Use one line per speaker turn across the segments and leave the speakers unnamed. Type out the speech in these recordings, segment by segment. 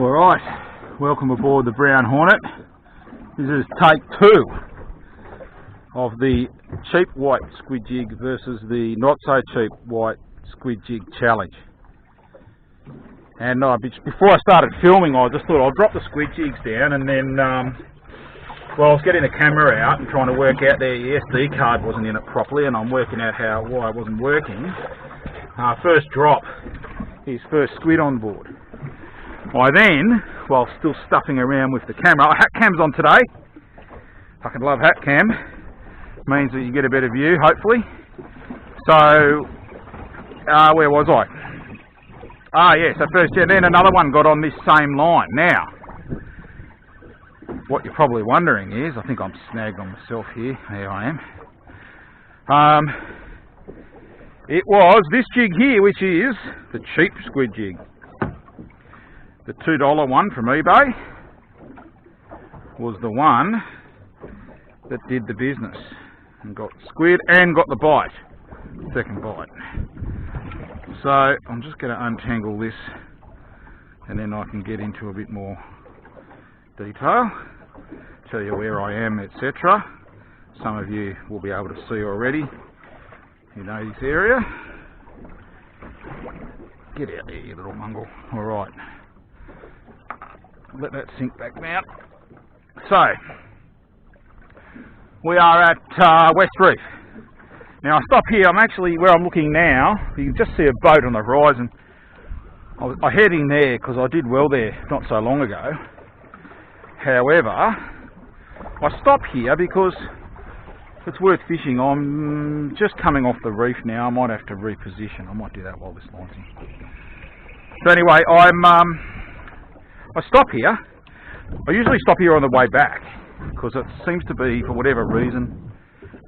Alright, welcome aboard the Brown Hornet. This is take 2 of the cheap white squid jig versus the not so cheap white squid jig challenge. And before I started filming, I just thought I'll drop the squid jigs down, and then well, I was getting the camera out and trying to work out the SD card wasn't in it properly, and I'm working out why it wasn't working. First drop, his first squid on board. I then, while still stuffing around with the camera, hat cam's on today. Fucking love hat cam. Means that you get a better view, hopefully. So, where was I? Yes, so first, yeah, then another one got on this same line. Now, what you're probably wondering is, I think I'm snagged on myself here. Here I am. It was this jig here, which is the cheap squid jig. The $2 one from eBay was the one that did the business and got squid and got the bite, second bite. So I'm just going to untangle this and then I can get into a bit more detail, tell you where I am, etc. Some of you will be able to see already. You know this area. Get out there, you little mongrel. Alright. Let that sink back down. So, we are at West Reef. Now I stop here, I'm actually, where I'm looking now, you can just see a boat on the horizon. I head in there because I did well there not so long ago. However, I stop here because it's worth fishing. I'm just coming off the reef now, I might have to reposition. I might do that while this line's in. So anyway, I stop here. I usually stop here on the way back because it seems to be, for whatever reason,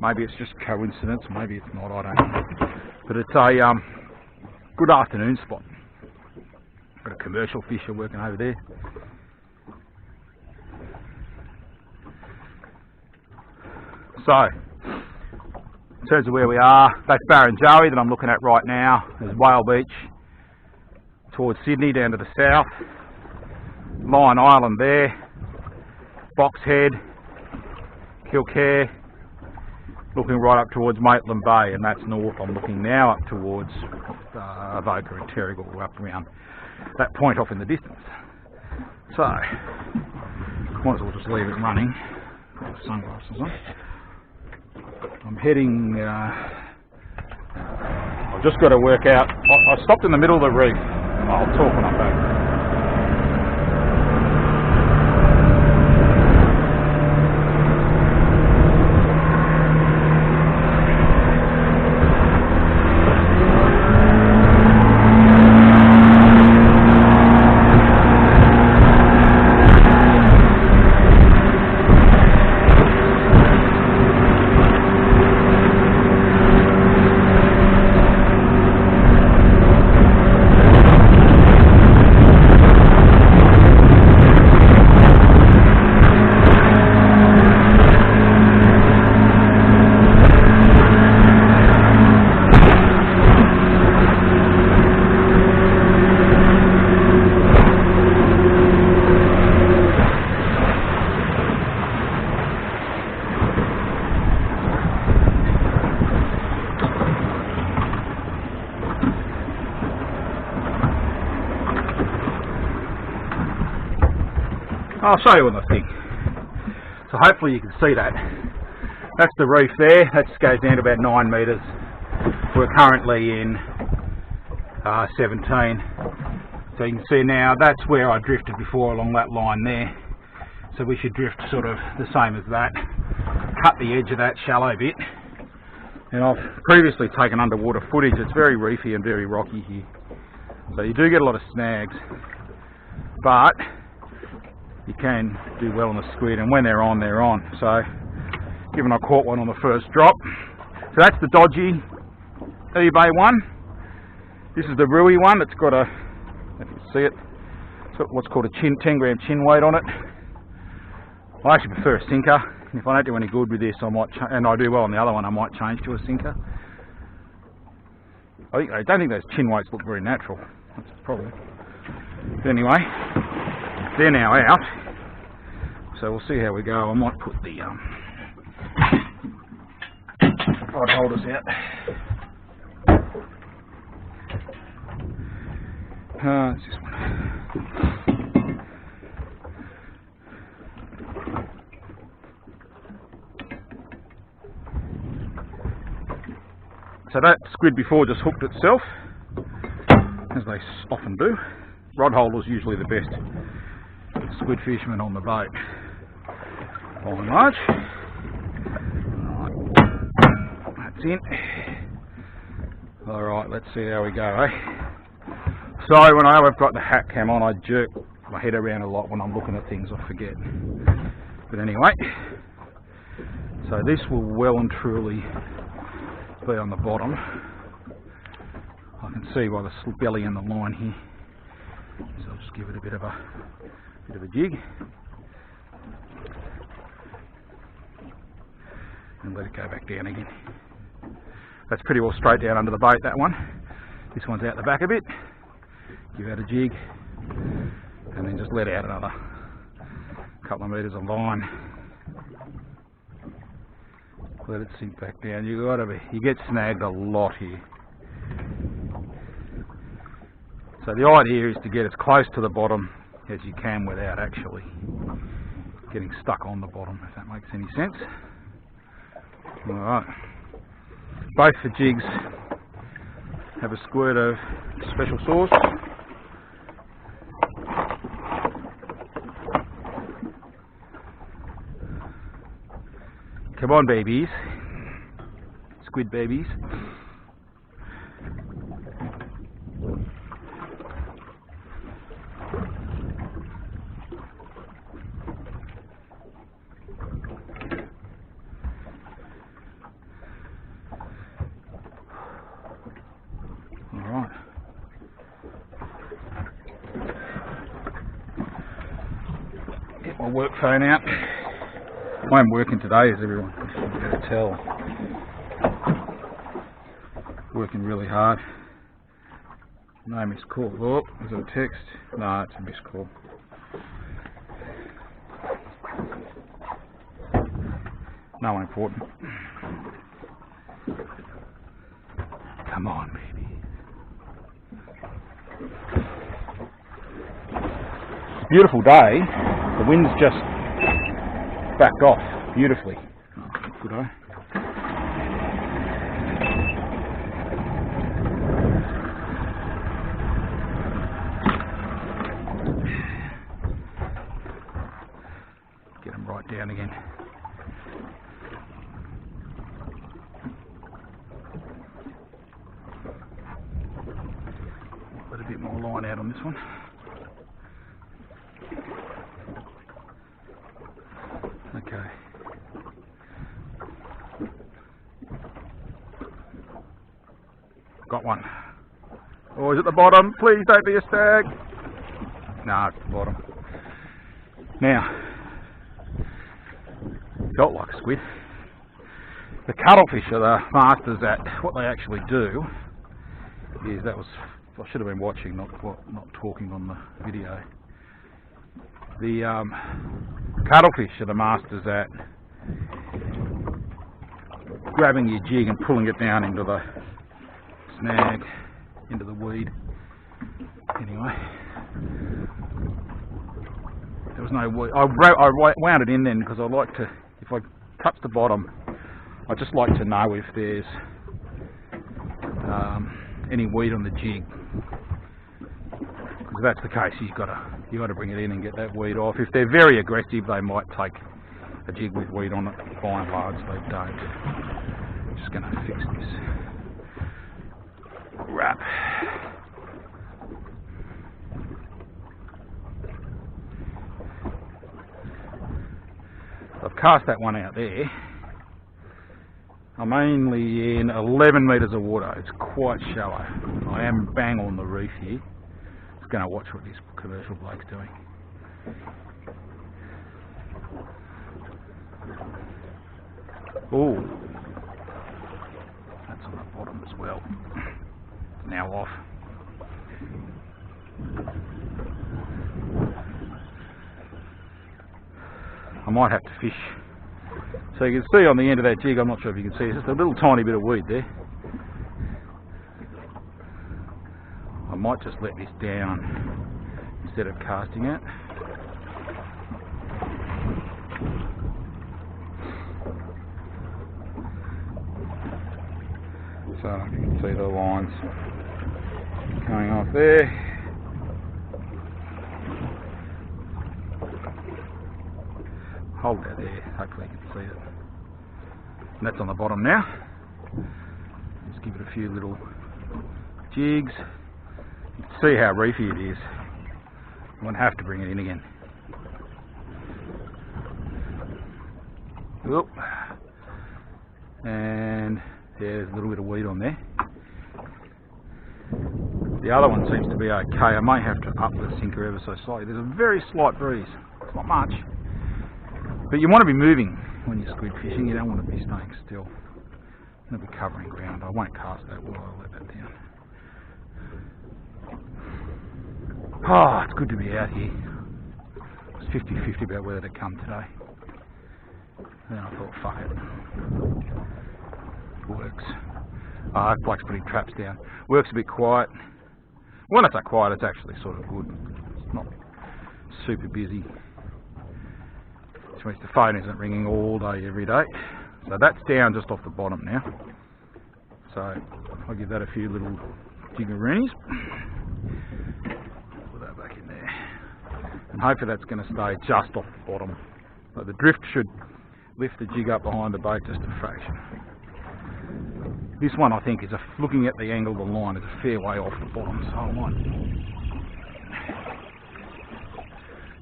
maybe it's just coincidence, maybe it's not, I don't know. But it's a good afternoon spot. Got a commercial fisher working over there. So, in terms of where we are, that's Barrenjoey that I'm looking at right now. There's Whale Beach towards Sydney down to the south. Lion Island there, Box Head, Kilcare, looking right up towards Maitland Bay, and that's north. I'm looking now up towards Avoca and Terrigal, up around that point off in the distance. So, might as well just leave it running. Put the sunglasses on. I'm heading, I've just got to work out, I stopped in the middle of the reef. I'll talk when I'm back. I'll show you on the thing. So hopefully you can see that. That's the reef there. That just goes down to about 9 metres. We're currently in 17. So you can see now that's where I drifted before along that line there. So we should drift sort of the same as that. Cut the edge of that shallow bit. And I've previously taken underwater footage. It's very reefy and very rocky here. So you do get a lot of snags. But you can do well on the squid, and when they're on, they're on. So, given I caught one on the first drop. So that's the dodgy eBay one. This is the Rui one. It's got a, if you see it, it's got what's called a 10 gram chin weight on it. I actually prefer a sinker. If I don't do any good with this, I might, and I do well on the other one, I might change to a sinker. I don't think those chin weights look very natural. That's the problem. But anyway. They're now out, so we'll see how we go. I might put the rod holders out. It's this one. So that squid before just hooked itself, as they often do. Rod holder's usually the best squid fisherman on the boat, by and large. Right, that's in. Alright, let's see how we go, eh? Sorry, when I've got the hat cam on, I jerk my head around a lot when I'm looking at things, I forget. But anyway, so this will well and truly be on the bottom. I can see by the belly and the line here. So I'll just give it a bit of a jig and let it go back down again. That's pretty well straight down under the boat, that one. This one's out the back a bit. Give that a jig and then just let out another couple of metres of line. Let it sink back down. You get snagged a lot here. So the idea is to get as close to the bottom as you can without actually getting stuck on the bottom, if that makes any sense. Alright. Both the jigs have a squirt of special sauce. Come on, babies. Squid babies. Alright. Get my work phone out. I am working today, as everyone can tell. Working really hard. No missed call. Oh, is it a text? No, it's a missed call. No one important. Come on, baby. Beautiful day. The wind's just backed off beautifully. Oh, good eye. Get them right down again. Put a bit more line out on this one. Okay. Got one. Oh, is it the bottom? Please don't be a stag. No, it's the bottom. Now, felt like a squid. The cuttlefish are the masters at what they actually do. Is I should have been watching, not talking on the video. The cuttlefish are the masters at grabbing your jig and pulling it down into the snag, into the weed. Anyway, there was no weed. I wound it in then because I like to, if I touch the bottom, I just like to know if there's any weed on the jig. If that's the case, you got to bring it in and get that weed off. If they're very aggressive, they might take a jig with weed on it. By and large, they don't. I'm just going to fix this wrap. I've cast that one out there. I'm only in 11 metres of water. It's quite shallow. I am bang on the reef here. Just going to watch what this commercial bloke's doing. Oh, that's on the bottom as well. It's now off. might have to fish. So you can see on the end of that jig, I'm not sure if you can see, it's just a little tiny bit of weed there. I might just let this down instead of casting it. So you can see the lines going off there. Hold that there, hopefully you can see it. And that's on the bottom now. Just give it a few little jigs. You can see how reefy it is. I'm going to have to bring it in again. Oop. And there's a little bit of weed on there. The other one seems to be okay. I may have to up the sinker ever so slightly. There's a very slight breeze. It's not much. But you want to be moving when you're squid fishing. You don't want to be staying still. You want to be covering ground. I won't cast that well. I'll let that down. Oh, it's good to be out here. It's 50-50 about whether to come today. And then I thought, fuck it. Works. That bloke's putting traps down. Works a bit quiet. When I say quiet, it's actually sort of good. It's not super busy. Which means the phone isn't ringing all day, every day. So that's down just off the bottom now. So I'll give that a few little jiggeroonies. Put that back in there. And hopefully that's going to stay just off the bottom. So the drift should lift the jig up behind the bait just a fraction. This one I think is, looking at the angle of the line, is a fair way off the bottom, so I might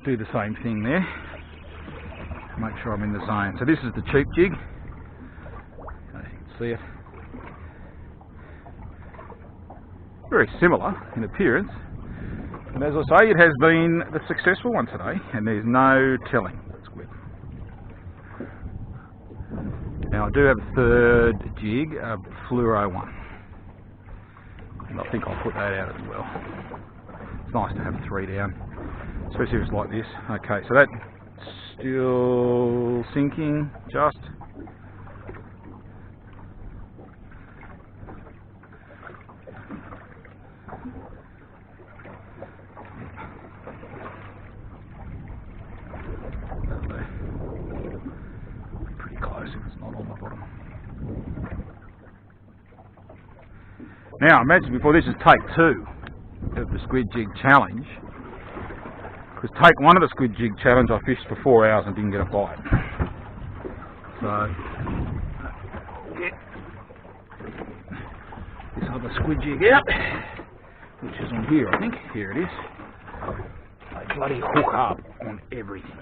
do the same thing there. Make sure I'm in the zone. So this is the cheap jig. You can see it. Very similar in appearance. And as I say, it has been the successful one today, and there's no telling that squid. Now I do have a third jig, a fluoro one. And I think I'll put that out as well. It's nice to have 3 down, especially if it's like this. Okay, so that's still sinking, just. Pretty close if it's not on the bottom. Now, imagine before, this is take 2 of the squid jig challenge. Because take 1 of the squid jig challenge, I fished for 4 hours and didn't get a bite. So, get this other squid jig out, which is on here, I think. Here it is. They bloody hook up on everything.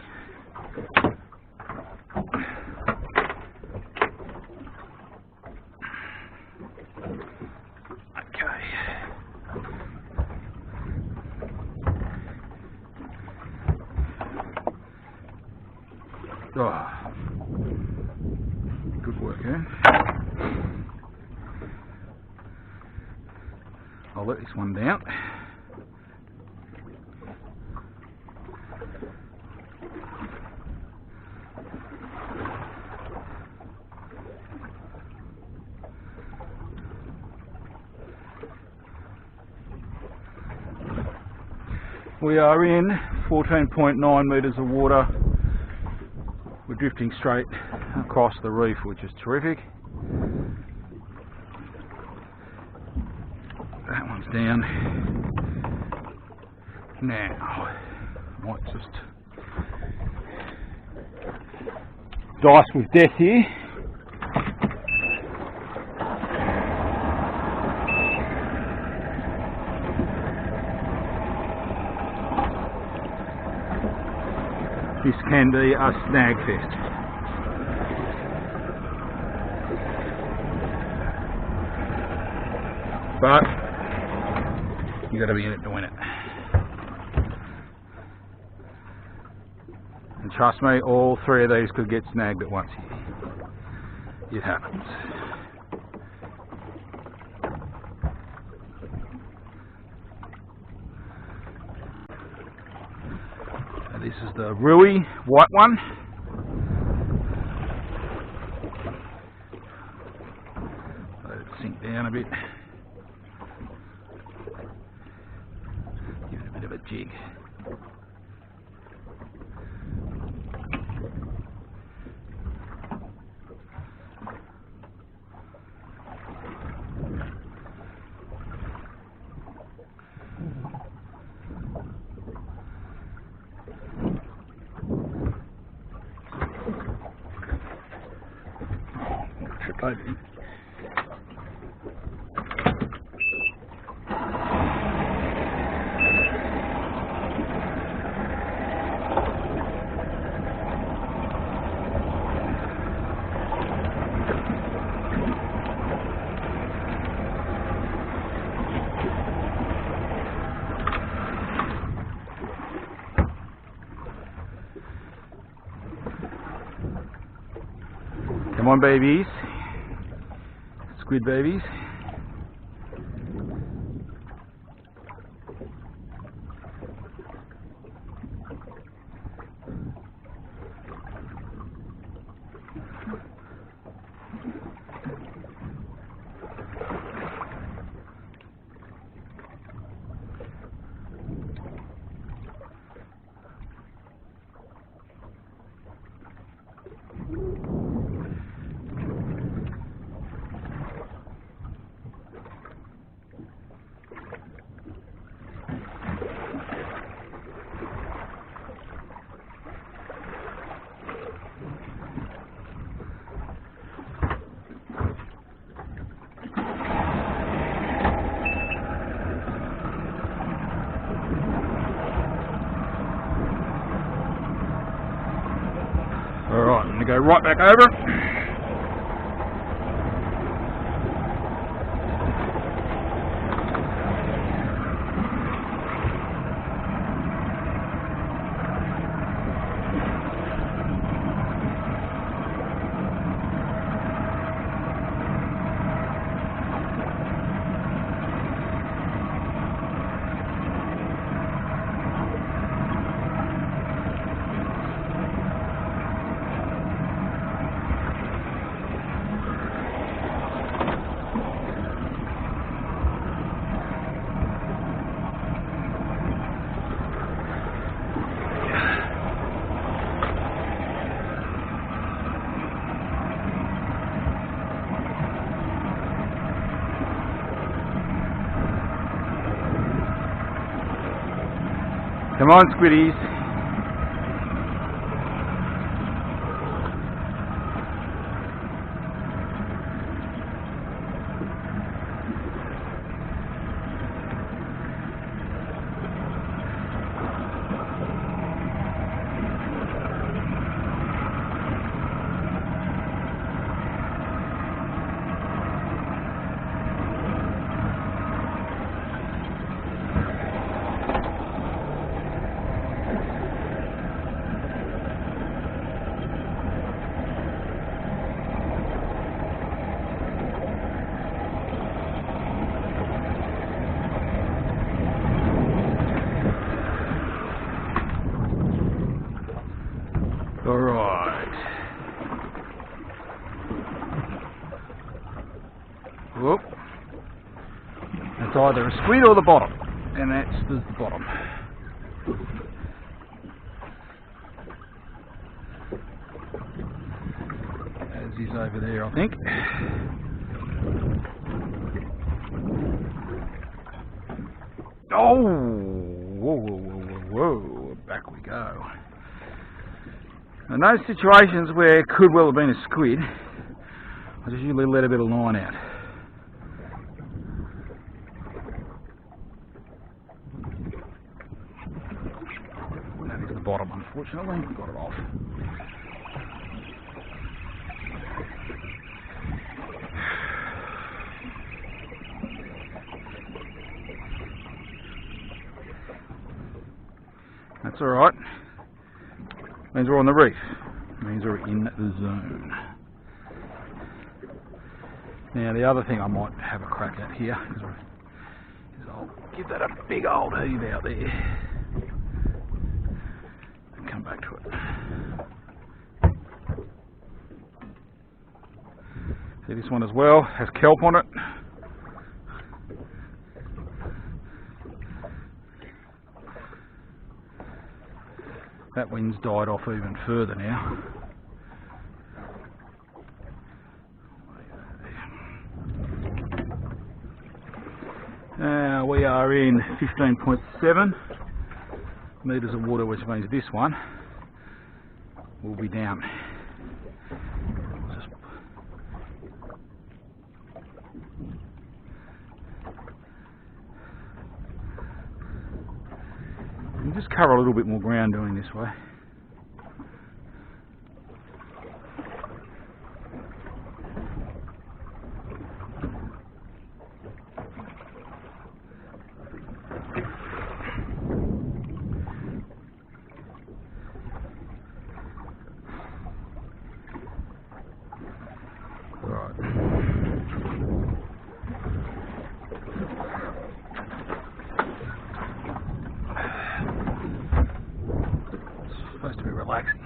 Oh, good work, eh? I'll let this one down. We are in 14.9 metres of water. We're drifting straight across the reef, which is terrific. That one's down. Now, I might just dice with death here. This can be a snag fest. But you got to be in it to win it. And trust me, all 3 of these could get snagged at once here. It happens. This is the Rui white one. slip jig. Trip over him. Come on, babies. Squid babies. Alright, I'm going to go right back over. Come on, squiddies. Alright. Whoop. It's either a squid or the bottom. And that's the bottom. As is over there, I think. Oh! Whoa, whoa, whoa, whoa, whoa. Back we go. In those situations where it could well have been a squid, I just usually let a bit of line out. That is the bottom, unfortunately. Got it off. That's alright. Means we're on the reef. Means we're in the zone. Now the other thing I might have a crack at here is I'll give that a big old heave out there and come back to it. See, this one as well has kelp on it. That wind's died off even further now. We are in 15.7 metres of water, which means this one will be down. You just cover a little bit more ground doing this way. Supposed to be relaxing.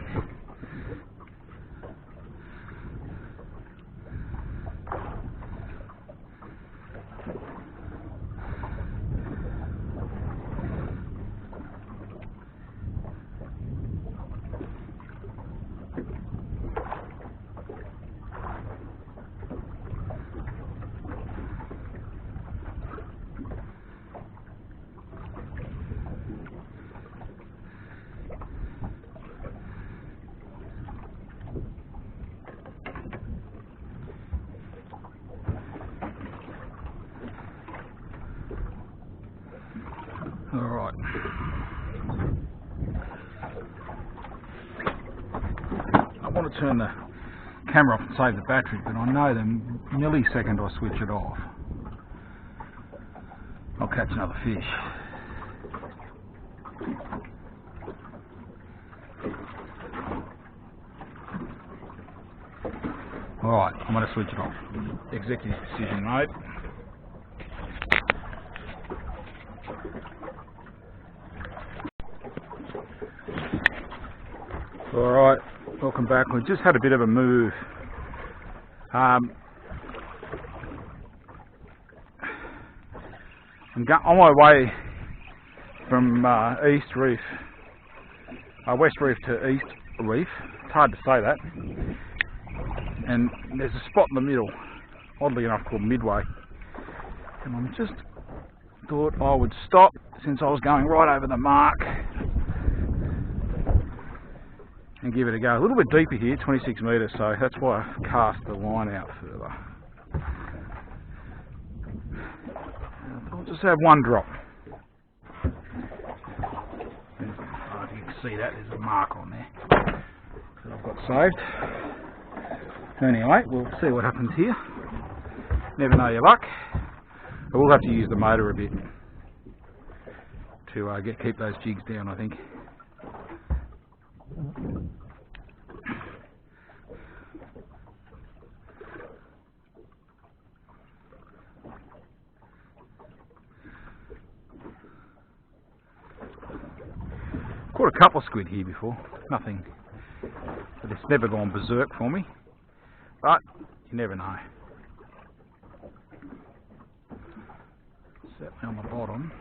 Alright. I want to turn the camera off and save the battery, but I know the millisecond I switch it off, I'll catch another fish. Alright, I'm going to switch it off. Executive decision mode. Alright, welcome back. We just had a bit of a move. I'm on my way from East Reef, West Reef to East Reef. It's hard to say that. And there's a spot in the middle, oddly enough called Midway. And I just thought I would stop since I was going right over the mark and give it a go. A little bit deeper here, 26 metres, so that's why I cast the line out further. I'll just have one drop. Oh, if you can see that, there's a mark on there that I've got saved. Anyway, we'll see what happens here. Never know your luck. But we'll have to use the motor a bit to keep those jigs down, I think. Caught a couple of squid here before, nothing, but it's never gone berserk for me, but you never know. Certainly on the bottom.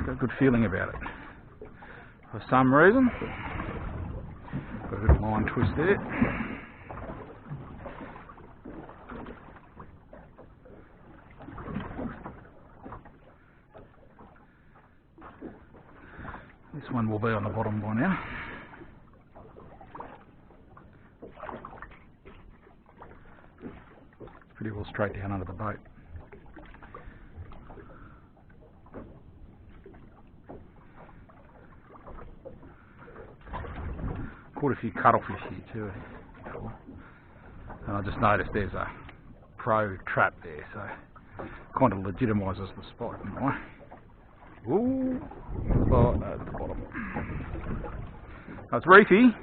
Got a good feeling about it. For some reason, got a bit of line twist there. This one will be on the bottom by now. It's pretty well straight down under the boat. Caught a few cuttlefish here too. And I just noticed there's a pro trap there, so kind of legitimises the spot in a way. Ooh, oh, no, at the bottom. That's reefy.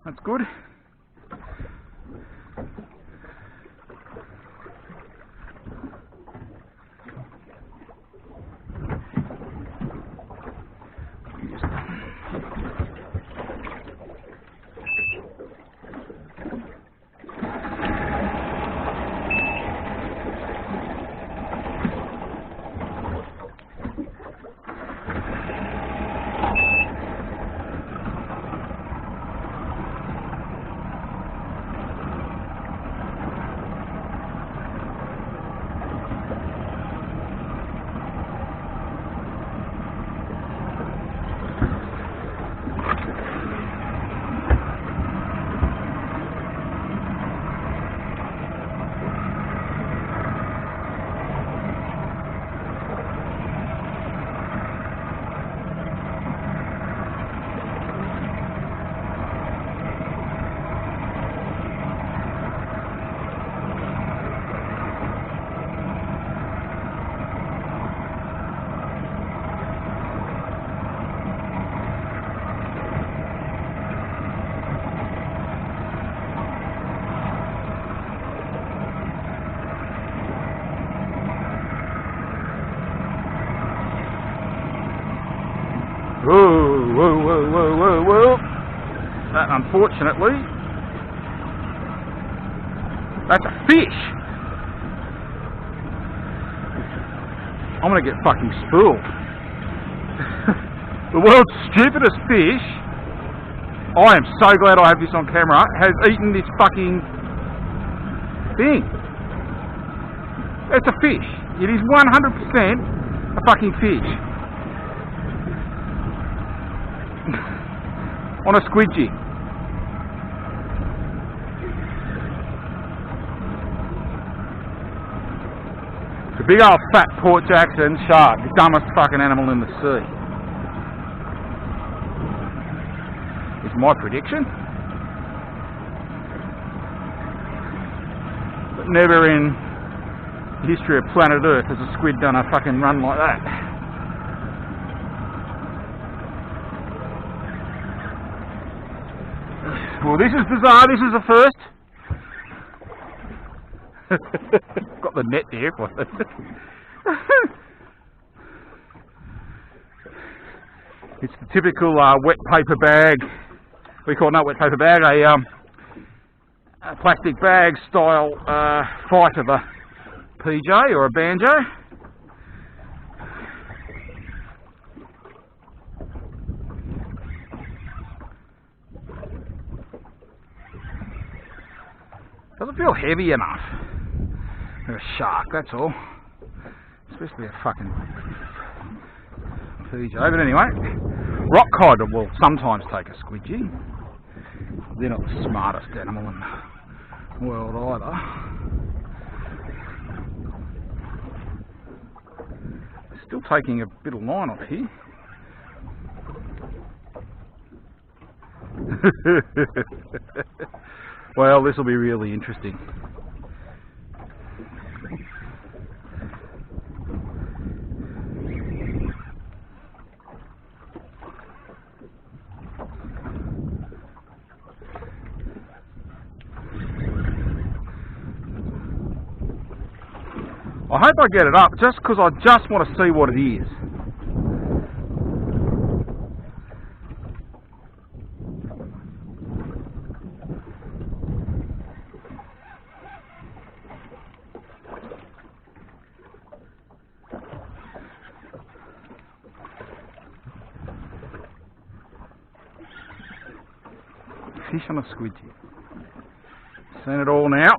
That's good. Whoa, whoa, whoa, whoa, whoa, whoa. That, unfortunately, that's a fish. I'm gonna get fucking spooled. The world's stupidest fish, I am so glad I have this on camera, has eaten this fucking thing. It's a fish. It is 100% a fucking fish. On a squid jig. It's a big old fat Port Jackson shark, the dumbest fucking animal in the sea. Is my prediction. But never in the history of planet Earth has a squid done a fucking run like that. Well, this is bizarre. This is a first. Got the net there for it. It's the typical wet paper bag. We call it not wet paper bag, a plastic bag style fight of a PJ or a banjo. Doesn't feel heavy enough for a shark, that's all. Especially a fucking PJ. But anyway, rock cod will sometimes take a squid jig. They're not the smartest animal in the world either. Still taking a bit of line off here. Well, this will be really interesting. I hope I get it up just because I just want to see what it is. Fish on a squid jig. Seen it all now.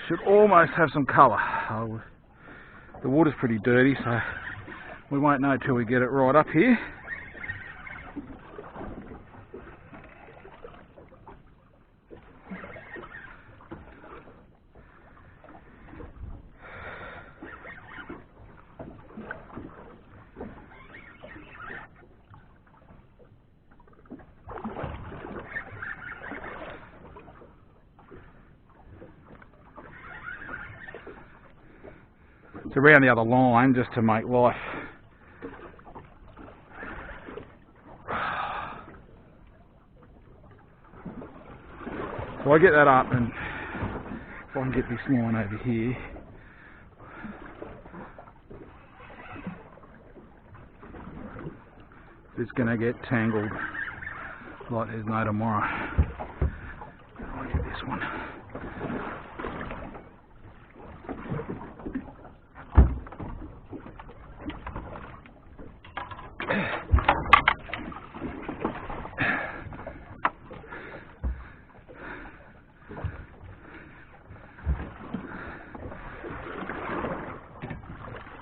Should almost have some colour. Oh, the water's pretty dirty, so we won't know till we get it right up here. It's around the other line just to make life so I get that up, and if I can get this line over here, it's going to get tangled like there's no tomorrow. I'll get this one.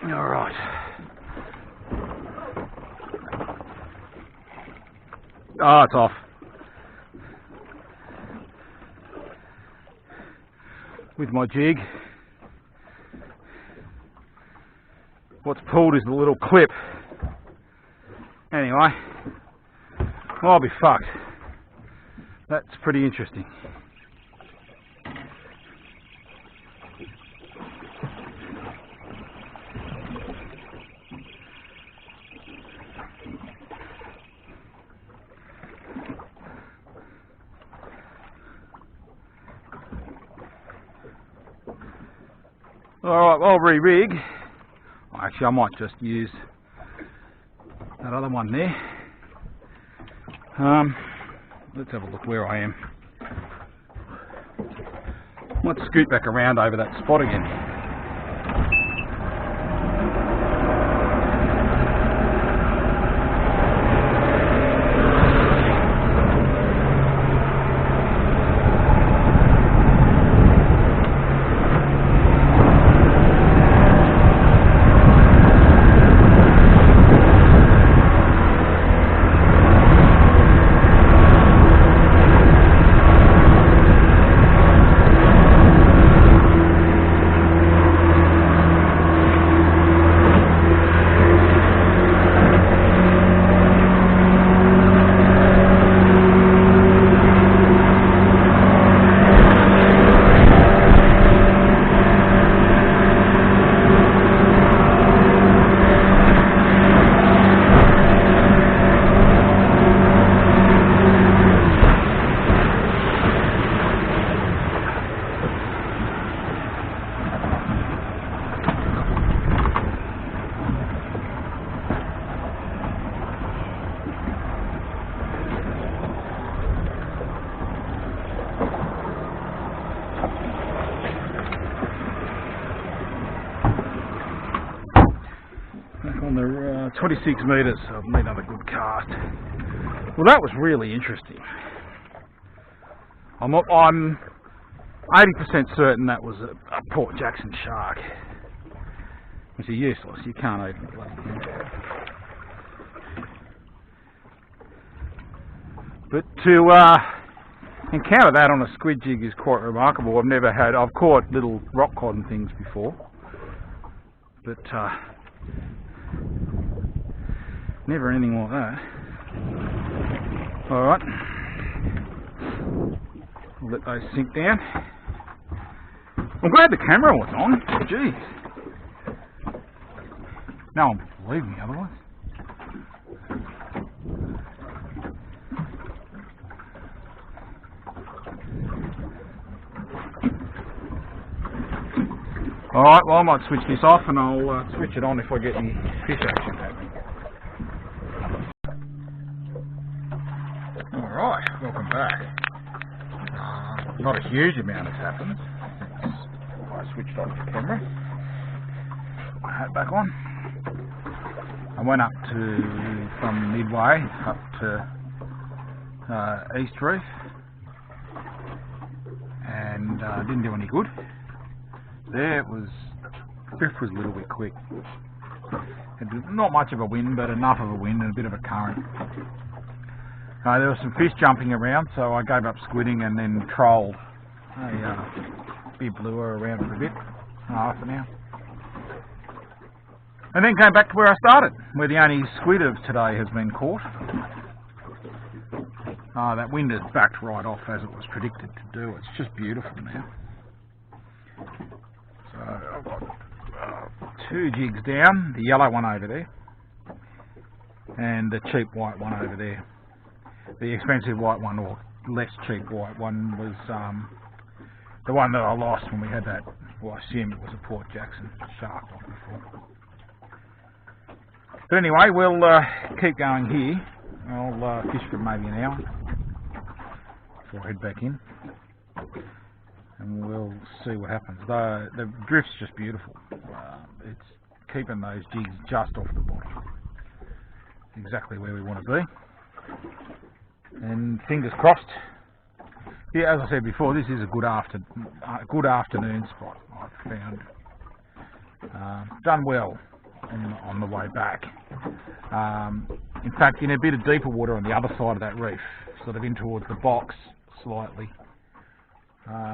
All right. Oh, it's off. With my jig. What's pulled is the little clip. Anyway, I'll be fucked. That's pretty interesting. Alright, I'll re-rig. Actually, I might just use that other one there. Let's have a look where I am. Let's scoot back around over that spot again. On the 26 metres, so I've made another good cast. Well, that was really interesting. I'm 80% certain that was a Port Jackson shark, which are useless. You can't even bloody thing. But to encounter that on a squid jig is quite remarkable. I've caught little rock cod and things before, but never anything like that. Alright, we'll let those sink down. I'm glad the camera was on. Jeez. No one would believe me otherwise. Alright, well I might switch this off and I'll switch it on if I get any fish action happening. Alright, welcome back. Not a huge amount has happened since I switched off the camera. Put my hat back on. I went up from Midway up to East Reef and didn't do any good. There it was, drift was a little bit quick. Not much of a wind, but enough of a wind and a bit of a current. There were some fish jumping around, so I gave up squidding and then trolled a big lure around for a bit, half an hour. And then came back to where I started, where the only squid of today has been caught. That wind has backed right off as it was predicted to do. It's just beautiful now. So I've got two jigs down, the yellow one over there, and the cheap white one over there. The expensive white one, or less cheap white one, was the one that I lost when we had that, well I assume it was a Port Jackson shark one before. But anyway, we'll keep going here. I'll fish for maybe an hour before I head back in. And we'll see what happens. The drift's just beautiful. It's keeping those jigs just off the bottom. Exactly where we want to be. And fingers crossed. Yeah, as I said before, this is a good afternoon spot, I've found. Done well on the way back. In fact, in a bit of deeper water on the other side of that reef, sort of in towards the box slightly.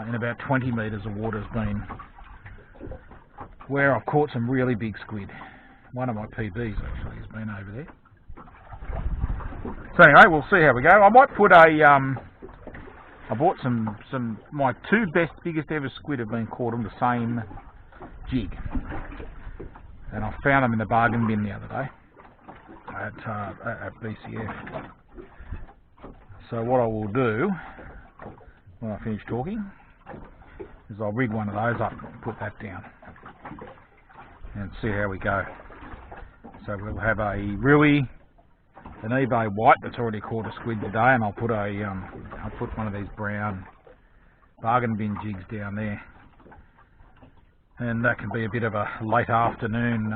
In about 20 metres of water has been where I've caught some really big squid. One of my PBs actually has been over there. So anyway, we'll see how we go. I might put I bought my two biggest ever squid have been caught on the same jig. And I found them in the bargain bin the other day at BCF. So what I will do when I finish talking is I'll rig one of those up and put that down. and see how we go. So we'll have a Rui, an eBay white that's already caught a squid today, and I'll put one of these brown bargain bin jigs down there, and that can be a bit of a late afternoon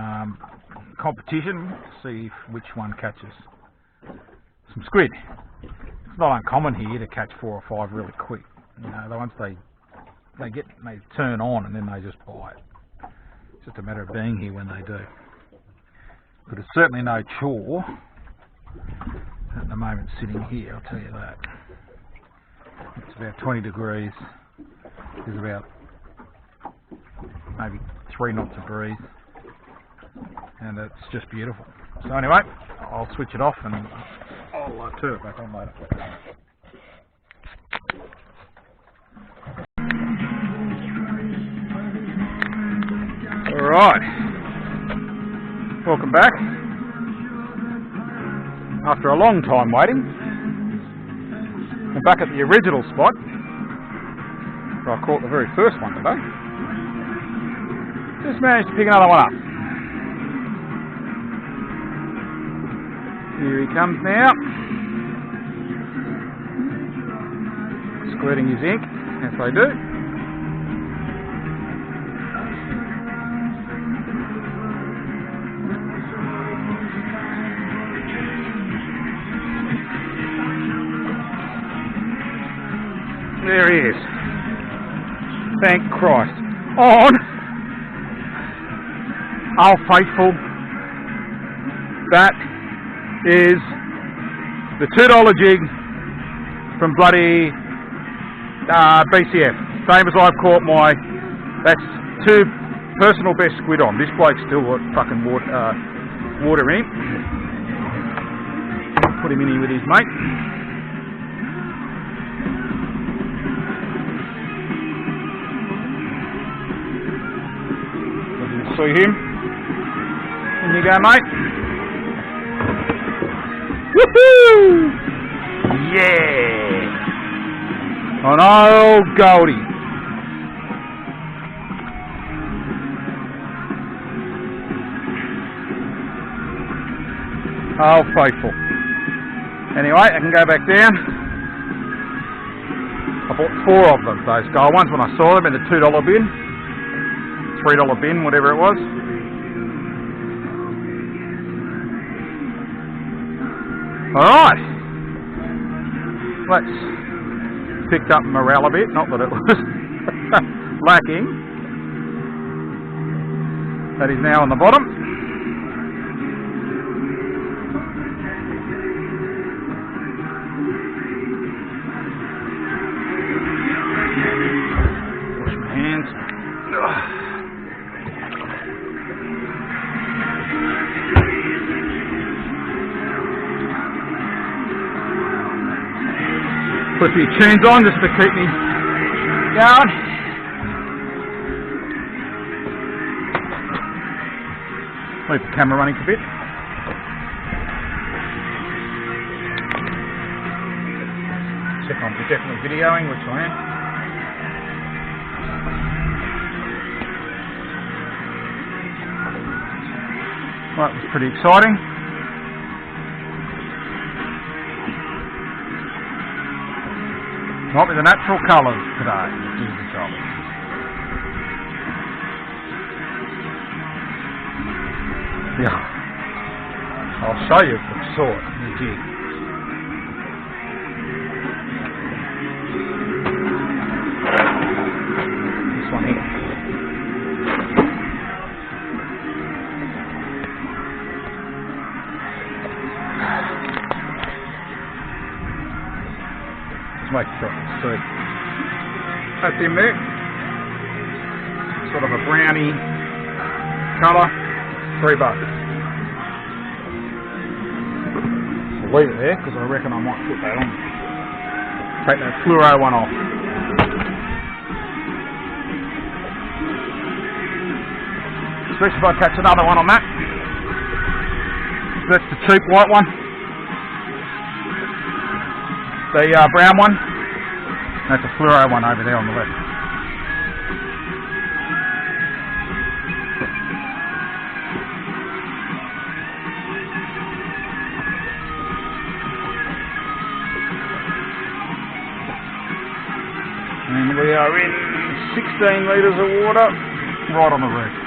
competition. See which one catches some squid. It's not uncommon here to catch 4 or 5 really quick. You know, once they turn on and then they just bite. It's just a matter of being here when they do. But it's certainly no chore at the moment sitting here, I'll tell you that. It's about 20 degrees. There's about maybe 3 knots of breeze, and it's just beautiful. So anyway, I'll switch it off and I'll turn it back on later. Alright, welcome back. After a long time waiting, I'm back at the original spot where I caught the very first one today. Just managed to pick another one up. Here he comes now, squirting his ink, as they do. There he is. Thank Christ. On. Oh, faithful. That is the $2 jig from bloody BCF. Same as I've caught my, that's 2 personal best squid on. This bloke's still got fucking water in him. Put him in here with his mate. See him? In you go, mate. Woohoo! Yeah! An old Goldie. Oh, faithful. Anyway, I can go back down. I bought 4 of them, those gold ones, when I saw them in the $2 bin. $3 bin, whatever it was. Alright. That's picked up morale a bit, not that it was lacking. That is now on the bottom. Wash my hands. Ugh. Put a few tunes on just to keep me going. Leave the camera running for a bit. Check on for definitely videoing, which I am. Well, that was pretty exciting. Might be the natural colours today, which is the trouble. Yeah. I'll show you if I saw it in the jig. This one here. Make sure you can see. That's in there. Sort of a brownie colour. $3. I'll leave it there because I reckon I might put that on. Take that fluoro one off. Especially if I catch another one on that. That's the cheap white one. The brown one, that's a fluoro one over there on the left. metres of water right on the reef.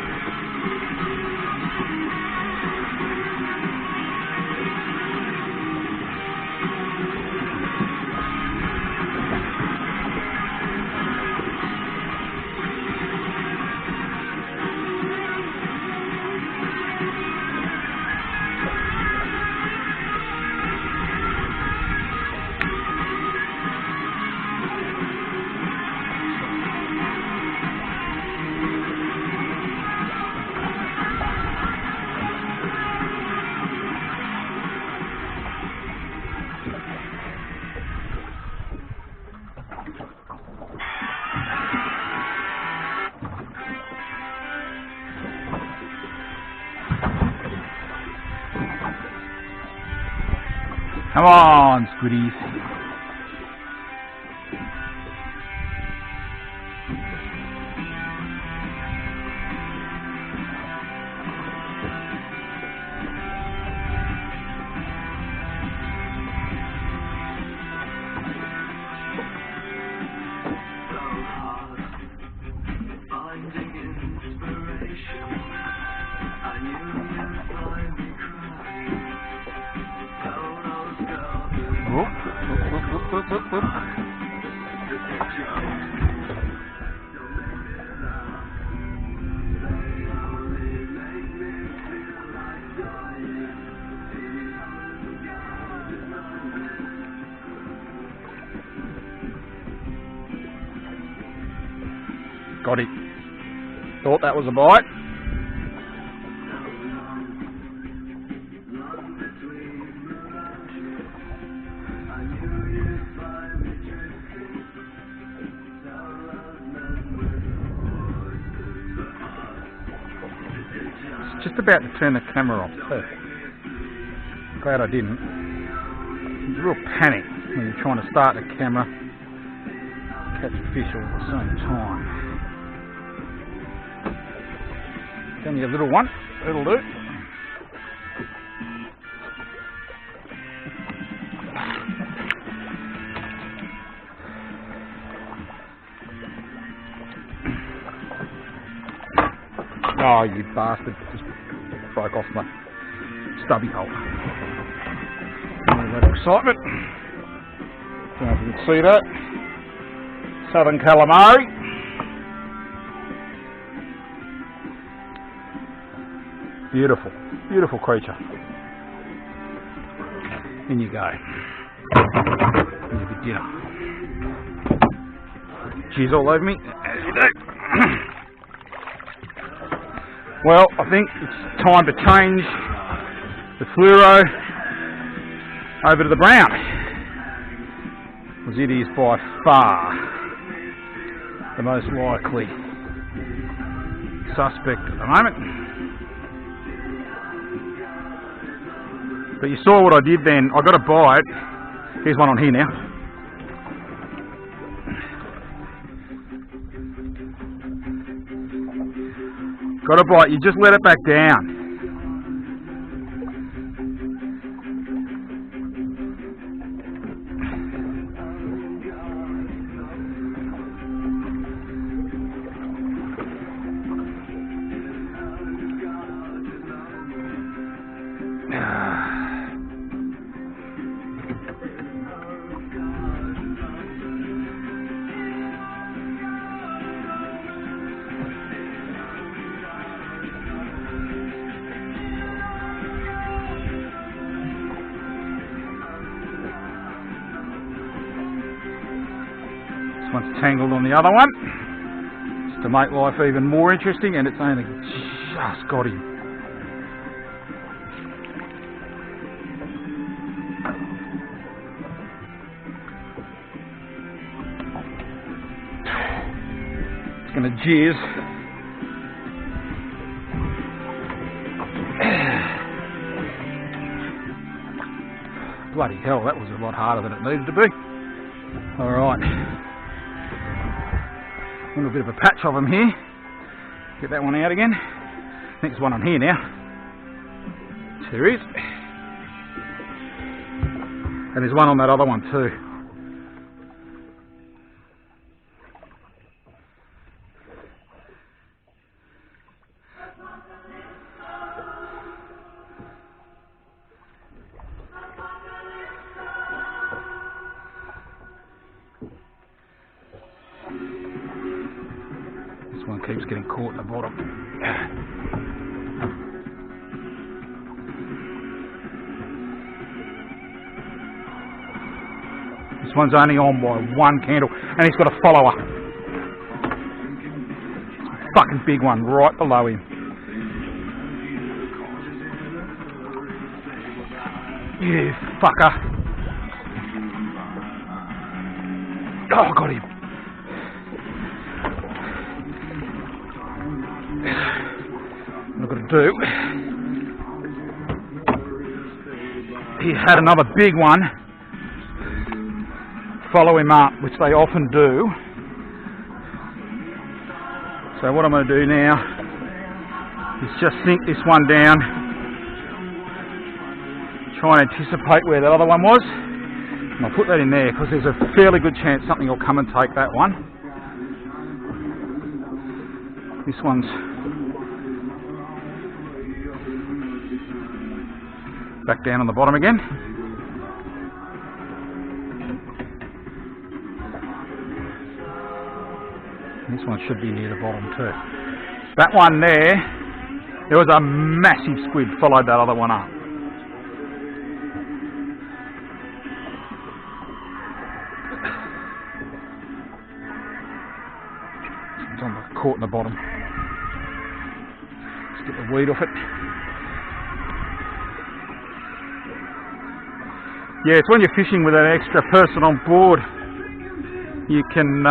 Come on, Squiddies. Whoop. Got it. Thought that was a bite. Just about to turn the camera off too. Glad I didn't. It's a real panic when you're trying to start the camera, catch a fish all at the same time. It's only a little one, it'll do. Oh, you bastard. Just broke off my stubby hole. All that excitement. Don't know if you can see that. Southern calamari. Beautiful. Beautiful creature. In you go. Here's a good dinner. Jizz all over me, as you do. Well, I think it's time to change the fluoro over to the brown, because it is by far the most likely suspect at the moment. But you saw what I did then. I got a bite. Here's one on here now. Got a bite, you just let it back down. This one's tangled on the other one, just to make life even more interesting, and it's only just got him. It's going to jizz. Bloody hell, that was a lot harder than it needed to be. Alright. A little bit of a patch of them here. Get that one out again. I think there's one on here now. There is. And there's one on that other one too. keeps getting caught in the bottom. This one's only on by one candle, and he's got a follower. Fucking big one right below him. You fucker. Oh, I got him. What I've got to do, he had another big one follow him up, which they often do. So what I'm going to do now is just sink this one down, try and anticipate where that other one was, and I'll put that in there because there's a fairly good chance something will come and take that one. This one's back down on the bottom again. This one should be near the bottom too. That one there was a massive squid, followed that other one up. It's caught in the bottom. Let's get the weed off it. Yeah, it's when you're fishing with an extra person on board, you can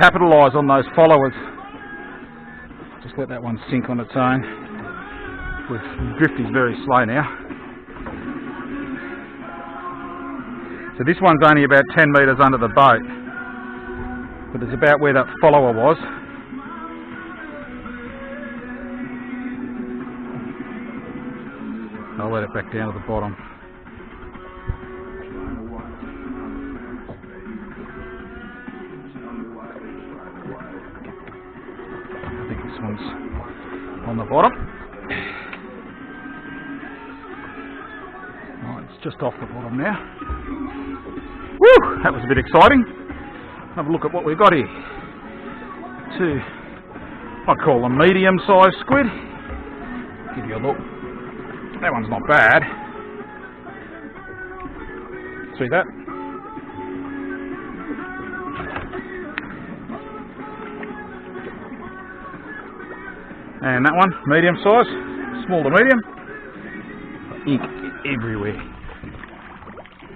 capitalise on those followers. Just let that one sink on its own. The drift is very slow now. So this one's only about 10 metres under the boat, but it's about where that follower was. I'll let it back down to the bottom. I think this one's on the bottom. Right, it's just off the bottom now. Woo! That was a bit exciting. Have a look at what we've got here. Two, I call them medium-sized squid. Give you a look. That one's not bad. See that? And that one, medium size, small to medium. Ink everywhere.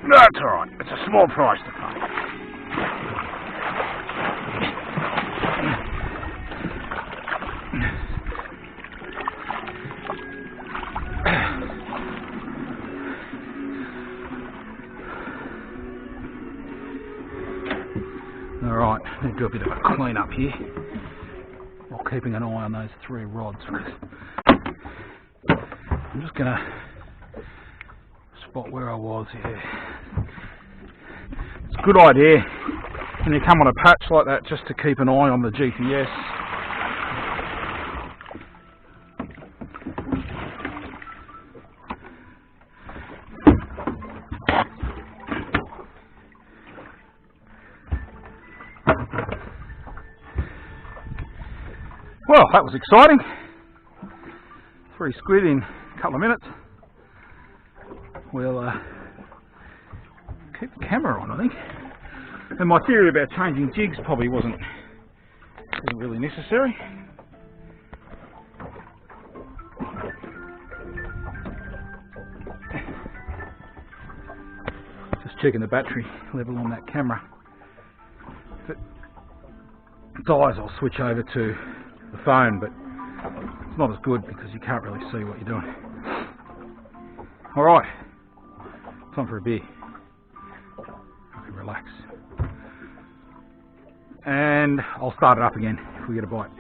That's alright, it's a small price to pay. Alright, need to do a bit of a clean up here while keeping an eye on those three rods. I'm just going to spot where I was here. It's a good idea when you come on a patch like that just to keep an eye on the GPS. Well, that was exciting. 3 squid in a couple of minutes. We'll keep the camera on, I think. And my theory about changing jigs probably wasn't really necessary. Just checking the battery level on that camera. If it dies, I'll switch over to the phone, but it's not as good because you can't really see what you're doing. Alright, time for a beer. I can relax. And I'll start it up again if we get a bite.